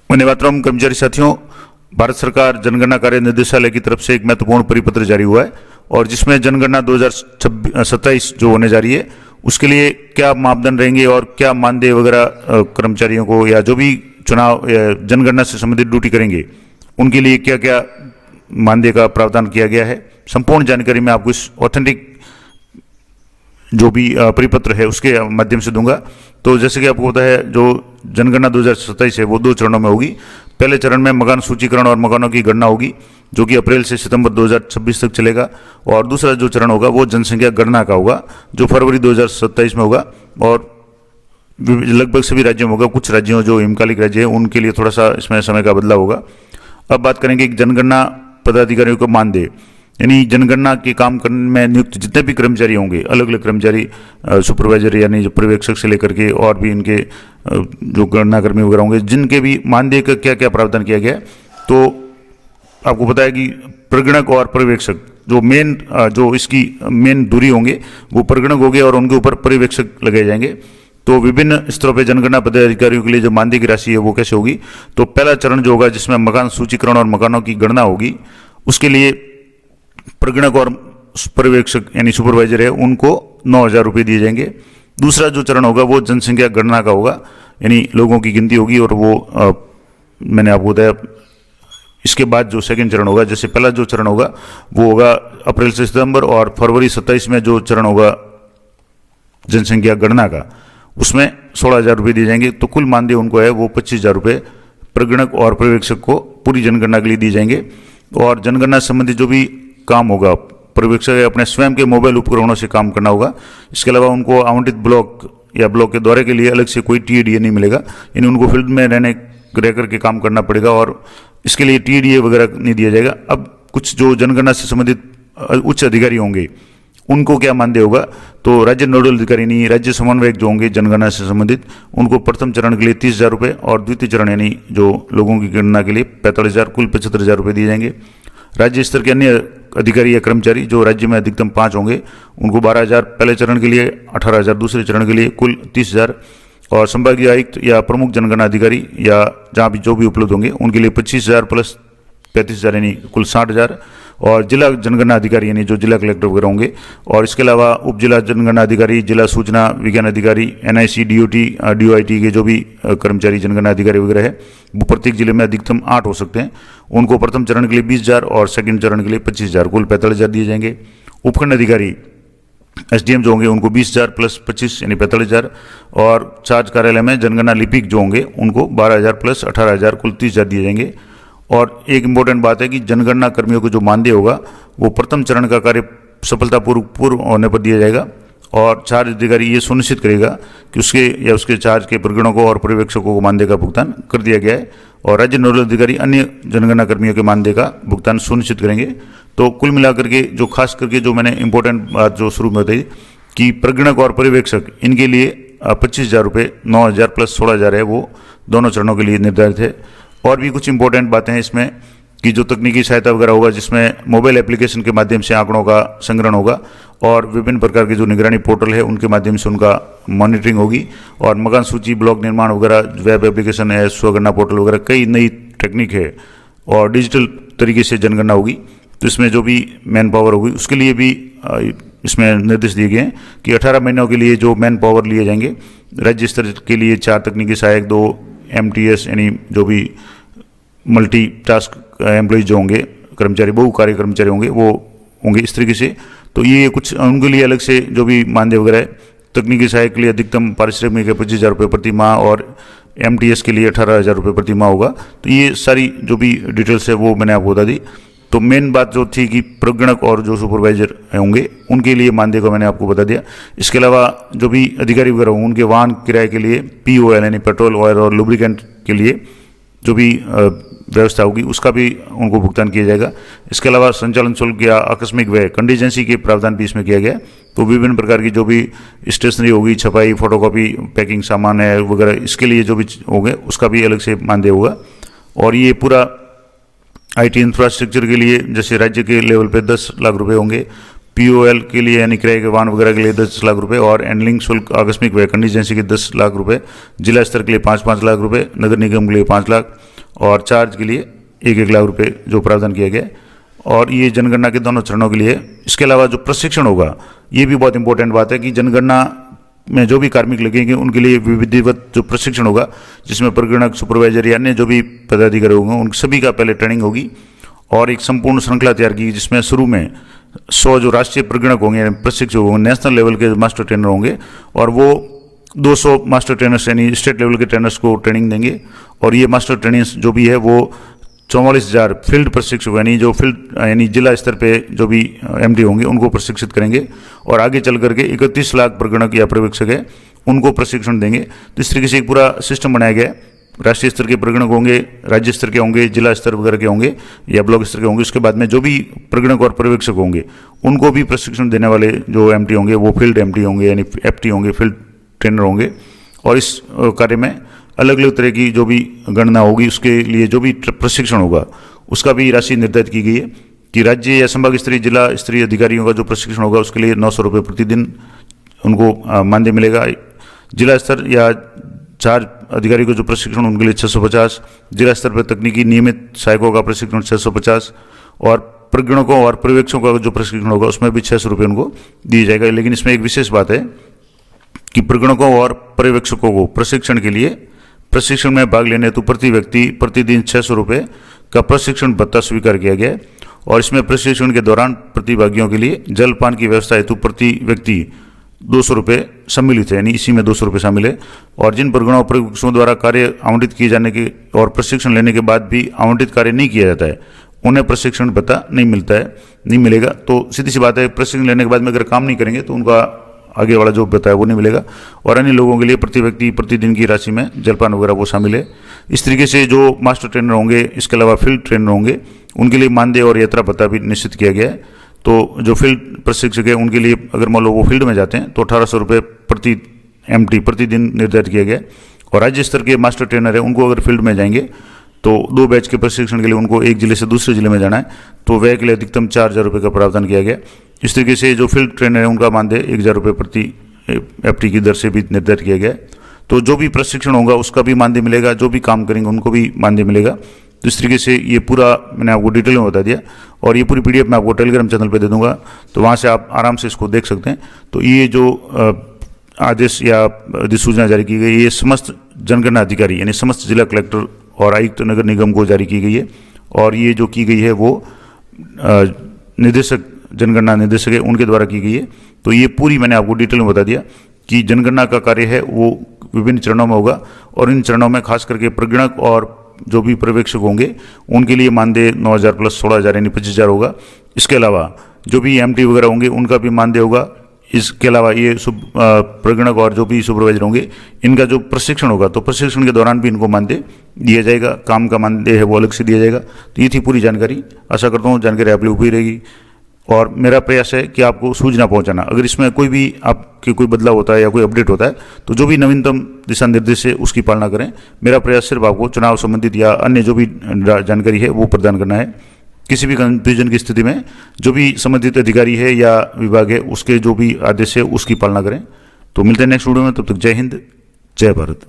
वंदे मातरम। कर्मचारी साथियों, भारत सरकार जनगणना कार्य निदेशालय की तरफ से एक महत्वपूर्ण परिपत्र जारी हुआ है और जिसमें जनगणना 2027 जो होने जा रही है उसके लिए क्या मापदंड रहेंगे और क्या मानदेय वगैरह कर्मचारियों को या जो भी चुनाव या जनगणना से संबंधित ड्यूटी करेंगे उनके लिए क्या क्या मानदेय का प्रावधान किया गया है, संपूर्ण जानकारी मैं आपको इस ऑथेंटिक जो भी परिपत्र है उसके माध्यम से दूंगा। तो जैसे कि आपको पता है, जो जनगणना 2027 है वो 2 चरणों में होगी। पहले चरण में मकान सूचीकरण और मकानों की गणना होगी जो कि अप्रैल से सितंबर 2026 तक चलेगा, और दूसरा जो चरण होगा वो जनसंख्या गणना का होगा जो फरवरी 2027 में होगा और लगभग सभी राज्यों में होगा। कुछ राज्यों जो हिमकालिक राज्य है उनके लिए थोड़ा सा इसमें समय का बदलाव होगा। अब बात करेंगे जनगणना पदाधिकारियों को मानदेय, यानी जनगणना के काम करने में नियुक्त जितने भी कर्मचारी होंगे, अलग अलग कर्मचारी, सुपरवाइजर यानी जो पर्यवेक्षक से लेकर के और भी इनके जो गणना कर्मी वगैरह होंगे, जिनके भी मानदेय का क्या क्या प्रावधान किया गया है। तो आपको पता है कि प्रगणक और पर्यवेक्षक जो जो इसकी मेन दूरी होंगे वो प्रगणक होंगे और उनके ऊपर पर्यवेक्षक लगाए जाएंगे। तो विभिन्न स्तरों पर जनगणना पदाधिकारियों के लिए जो मानदेय की राशि है वो कैसे होगी, तो पहला चरण जो होगा जिसमें मकान सूचीकरण और मकानों की गणना होगी, उसके लिए प्रगणक और पर्यवेक्षक यानी सुपरवाइजर है उनको 9,000 रुपये दिए जाएंगे। दूसरा जो चरण होगा वो जनसंख्या गणना का होगा, यानी लोगों की गिनती होगी और वो मैंने आपको बताया। इसके बाद जो सेकंड चरण होगा, जैसे पहला जो चरण होगा वो होगा अप्रैल से सितंबर, और फरवरी 27 में जो चरण होगा जनसंख्या गणना का उसमें 16,000 रुपये दिए जाएंगे। तो कुल मानदेय उनको है वो 25,000 रुपये प्रगणक और पर्यवेक्षक को पूरी जनगणना के लिए दिए जाएंगे। और जनगणना संबंधित जो भी काम होगा पर्यवेक्षक अपने स्वयं के मोबाइल उपकरणों से काम करना होगा। इसके अलावा उनको आवंटित ब्लॉक या ब्लॉक के दौरे के लिए अलग से कोई टीएडीए नहीं मिलेगा, यानी उनको फील्ड में रह करके काम करना पड़ेगा और इसके लिए टीएडीए वगैरह नहीं दिया जाएगा। अब कुछ जो जनगणना से संबंधित उच्च अधिकारी होंगे उनको क्या मानदेय होगा, तो राज्य नोडल अधिकारी नहीं, राज्य समन्वयक जो होंगे जनगणना से संबंधित उनको प्रथम चरण के लिए 30,000 रुपये और द्वितीय चरण यानी जो लोगों की गणना के लिए 45,000, कुल 75,000 रुपये दिए जाएंगे। राज्य स्तर के अन्य अधिकारी या कर्मचारी जो राज्य में अधिकतम 5 होंगे उनको 12,000 पहले चरण के लिए, 18,000 दूसरे चरण के लिए, कुल 30,000। और संभागीय आयुक्त या प्रमुख जनगणना अधिकारी या जहाँ भी जो भी उपलब्ध होंगे उनके लिए 25,000 प्लस 35,000 यानी कुल 60,000। और जिला जनगणना अधिकारी यानी जो जिला कलेक्टर वगैरह होंगे, और इसके अलावा उप जिला जनगणना अधिकारी, जिला सूचना विज्ञान अधिकारी, एनआईसी, डीओटी, डीओआईटी के जो भी कर्मचारी जनगणना अधिकारी वगैरह है वो प्रत्येक जिले में अधिकतम 8 हो सकते हैं। उनको प्रथम चरण के लिए 20,000 और सेकंड चरण के लिए 25,000, कुल 45,000 दिए जाएंगे। उपखंड अधिकारी एसडीएम जो होंगे उनको 20,000 प्लस 25 यानी 45,000, और चार्ज कार्यालय में जनगणना लिपिक जो होंगे उनको 12,000 प्लस 18,000, कुल 30,000 दिए जाएंगे। और एक इम्पोर्टेंट बात है कि जनगणना कर्मियों को जो मानदेय होगा वो प्रथम चरण का कार्य सफलतापूर्व होने पर दिया जाएगा, और चार्ज अधिकारी ये सुनिश्चित करेगा कि उसके या उसके चार्ज के प्रगणकों और पर्यवेक्षकों को मानदेय का भुगतान कर दिया गया है, और राज्य नोडल अधिकारी अन्य जनगणना कर्मियों के मानदेय का भुगतान सुनिश्चित करेंगे। तो कुल मिलाकर के जो खास करके जो मैंने इंपॉर्टेंट बात जो शुरू में बताई कि प्रगणक और पर्यवेक्षक इनके लिए 25,000 रुपये, 9,000 प्लस 16,000 है वो दोनों चरणों के लिए निर्धारित है। और भी कुछ इंपॉर्टेंट बातें हैं इसमें कि जो तकनीकी सहायता वगैरह होगा जिसमें मोबाइल एप्लीकेशन के माध्यम से आंकड़ों का संग्रहण होगा, और विभिन्न प्रकार के जो निगरानी पोर्टल है उनके माध्यम से उनका मॉनिटरिंग होगी, और मकान सूची, ब्लॉक निर्माण वगैरह, वेब एप्लीकेशन है, स्वगणना पोर्टल वगैरह कई नई टेक्निक है, और डिजिटल तरीके से जनगणना होगी। तो इसमें जो भी मैन पावर होगी उसके लिए भी इसमें निर्देश दिए गए हैं कि 18 महीनों के लिए जो मैन पावर लिए जाएंगे, राज्य स्तर के लिए 4 तकनीकी सहायक, 2 MTS यानी जो भी मल्टी टास्क एम्प्लॉयज जो होंगे, कर्मचारी, बहु कार्य कर्मचारी होंगे वो होंगे इस तरीके से। तो ये कुछ उनके लिए अलग से जो भी मानदेय वगैरह है, तकनीकी सहायक के लिए अधिकतम पारिश्रमिक है 25,000 रुपये प्रति माह, और MTS के लिए 18,000 रुपये प्रति माह होगा। तो ये सारी जो भी डिटेल्स है वो मैंने आपको बता दी। तो मेन बात जो थी कि प्रगणक और जो सुपरवाइजर होंगे उनके लिए मानदेय को मैंने आपको बता दिया। इसके अलावा जो भी अधिकारी वगैरह होंगे उनके वाहन किराए के लिए POL यानी पेट्रोल, ऑयल और लुब्रिकेंट के लिए जो भी व्यवस्था होगी उसका भी उनको भुगतान किया जाएगा। इसके अलावा संचालन शुल्क या आकस्मिक व्यय, कंटीजेंसी के प्रावधान भी इसमें किया गया। तो विभिन्न प्रकार की जो भी स्टेशनरी होगी, छपाई, फोटोकॉपी, पैकिंग सामान है वगैरह, इसके लिए जो भी होंगे उसका भी अलग से मानदेय होगा। और ये पूरा IT इंफ्रास्ट्रक्चर के लिए जैसे राज्य के लेवल पे 10 लाख रुपए होंगे, POL के लिए यानी किराए के वाहन वगैरह के लिए 10 लाख रुपए और हैंडलिंग शुल्क आकस्मिक व कंटीजेंसी के 10 लाख रुपए, जिला स्तर के लिए 5-5 लाख रुपए, नगर निगम के लिए 5 लाख और चार्ज के लिए 1-1 लाख रुपए जो प्रावधान किया गया है। और ये जनगणना के दोनों चरणों के लिए। इसके अलावा जो प्रशिक्षण होगा, ये भी बहुत इंपॉर्टेंट बात है कि जनगणना में जो भी कार्मिक लगेंगे उनके लिए विधिवत जो प्रशिक्षण होगा, जिसमें प्रगणक, सुपरवाइजर या अन्य जो भी पदाधिकारी होंगे उन सभी का पहले ट्रेनिंग होगी और एक संपूर्ण श्रृंखला तैयार की, जिसमें शुरू में 100 जो राष्ट्रीय प्रगणक होंगे, प्रशिक्षक होंगे, नेशनल लेवल के मास्टर ट्रेनर होंगे और वो 200 मास्टर ट्रेनर्स यानी स्टेट लेवल के ट्रेनर्स को ट्रेनिंग देंगे। और ये मास्टर ट्रेनर्स जो भी है वो 44,000 फील्ड प्रशिक्षक यानी जो फील्ड यानी जिला स्तर पे जो भी MD होंगे उनको प्रशिक्षित करेंगे और आगे चल करके 31 लाख प्रगणक या पर्यवेक्षक है उनको प्रशिक्षण देंगे। तो इस तरीके से एक पूरा सिस्टम बनाया गया है। राष्ट्रीय स्तर के प्रगणक होंगे, राज्य स्तर के होंगे, जिला स्तर वगैरह के होंगे या ब्लॉक स्तर के होंगे। उसके बाद में जो भी प्रगणक और पर्यवेक्षक होंगे उनको भी प्रशिक्षण देने वाले जो MD होंगे वो फील्ड MD होंगे यानी FT होंगे, फील्ड ट्रेनर होंगे। और इस कार्य में अलग अलग तरह की जो भी गणना होगी उसके लिए जो भी प्रशिक्षण होगा उसका भी राशि निर्धारित की गई है कि राज्य या संभाग स्तरीय, जिला स्तरीय अधिकारियों का जो प्रशिक्षण होगा उसके लिए 900 रुपये प्रतिदिन उनको मानदेय मिलेगा। जिला स्तर या 4 अधिकारी को जो प्रशिक्षण उनके लिए 650, जिला स्तर पर तकनीकी नियमित सहायकों का प्रशिक्षण 650 और प्रगणकों और पर्यवेक्षकों का जो प्रशिक्षण होगा उसमें भी 600 रुपये उनको दिया जाएगा। लेकिन इसमें एक विशेष बात है कि प्रगणकों और पर्यवेक्षकों को प्रशिक्षण के लिए प्रशिक्षण में भाग लेने हेतु प्रति व्यक्ति प्रतिदिन 600 रुपये का प्रशिक्षण भत्ता स्वीकार किया गया है। और इसमें प्रशिक्षण के दौरान प्रतिभागियों के लिए जलपान की व्यवस्था हेतु प्रति व्यक्ति 200 रुपये सम्मिलित है, यानी इसी में 200 रुपये शामिल है। और जिन प्रगणों पर्यवेक्षकों द्वारा कार्य आवंटित किए जाने के और प्रशिक्षण लेने के बाद भी आवंटित कार्य नहीं किया जाता है उन्हें प्रशिक्षण भत्ता नहीं मिलता है, नहीं मिलेगा। तो सीधी सी बात है, प्रशिक्षण लेने के बाद में अगर काम नहीं करेंगे तो उनका आगे वाला जो भत्ता है वो नहीं मिलेगा। और अन्य लोगों के लिए प्रति व्यक्ति प्रतिदिन की राशि में जलपान वगैरह वो शामिल है। इस तरीके से जो मास्टर ट्रेनर होंगे, इसके अलावा फील्ड ट्रेनर होंगे, उनके लिए मानदेय और यात्रा भत्ता भी निश्चित किया गया है। तो जो फील्ड प्रशिक्षक है उनके लिए अगर मान लो वो फील्ड में जाते हैं तो 1800 रुपये प्रति MT प्रतिदिन निर्धारित किया गया है। और राज्य स्तर के मास्टर ट्रेनर है उनको अगर फील्ड में जाएंगे तो 2 बैच के प्रशिक्षण के लिए उनको एक जिले से दूसरे जिले में जाना है तो व्यय के लिए अधिकतम 4,000 रुपये का प्रावधान किया गया। इस तरीके से जो फील्ड ट्रेनर है उनका मानदेय 1,000 रुपये प्रति FT की दर से भी निर्धारित किया गया है। तो जो भी प्रशिक्षण होगा उसका भी मानदेय मिलेगा, जो भी काम करेंगे उनको भी मानदेय मिलेगा। तो इस तरीके से ये पूरा मैंने आपको डिटेल में बता दिया और ये पूरी PDF मैं आपको टेलीग्राम चैनल पे दे दूंगा, तो वहाँ से आप आराम से इसको देख सकते हैं। तो ये जो आदेश या अधिसूचना जारी की गई, ये समस्त जनगणना अधिकारी यानी समस्त जिला कलेक्टर और आयुक्त नगर निगम को जारी की गई है। और ये जो की गई है वो निदेशक, जनगणना निदेशक है, उनके द्वारा की गई है। तो ये पूरी मैंने आपको डिटेल में बता दिया कि जनगणना का कार्य है वो विभिन्न चरणों में होगा और इन चरणों में खास करके प्रगणक और जो भी पर्यवेक्षक होंगे उनके लिए मानदेय 9,000 प्लस 16,000 यानी 25,000 होगा। इसके अलावा जो भी MT वगैरह होंगे उनका भी मानदेय होगा। इसके अलावा ये प्रगणक और जो भी सुपरवाइजर होंगे इनका जो प्रशिक्षण होगा तो प्रशिक्षण के दौरान भी इनको मानदेय दिया जाएगा, काम का मानदेय है वो अलग से दिया जाएगा। तो ये थी पूरी जानकारी। आशा करता हूँ जानकारी आप लोग हुई रहेगी और मेरा प्रयास है कि आपको सूचना पहुंचाना। अगर इसमें कोई भी आपके कोई बदलाव होता है या कोई अपडेट होता है तो जो भी नवीनतम दिशा निर्देश है उसकी पालना करें। मेरा प्रयास सिर्फ आपको चुनाव संबंधित या अन्य जो भी जानकारी है वो प्रदान करना है। किसी भी कंफ्यूजन की स्थिति में जो भी संबंधित अधिकारी है या विभाग है उसके जो भी आदेश है उसकी पालना करें। तो मिलते हैं नेक्स्ट वीडियो में, तब तक जय हिंद, जय भारत।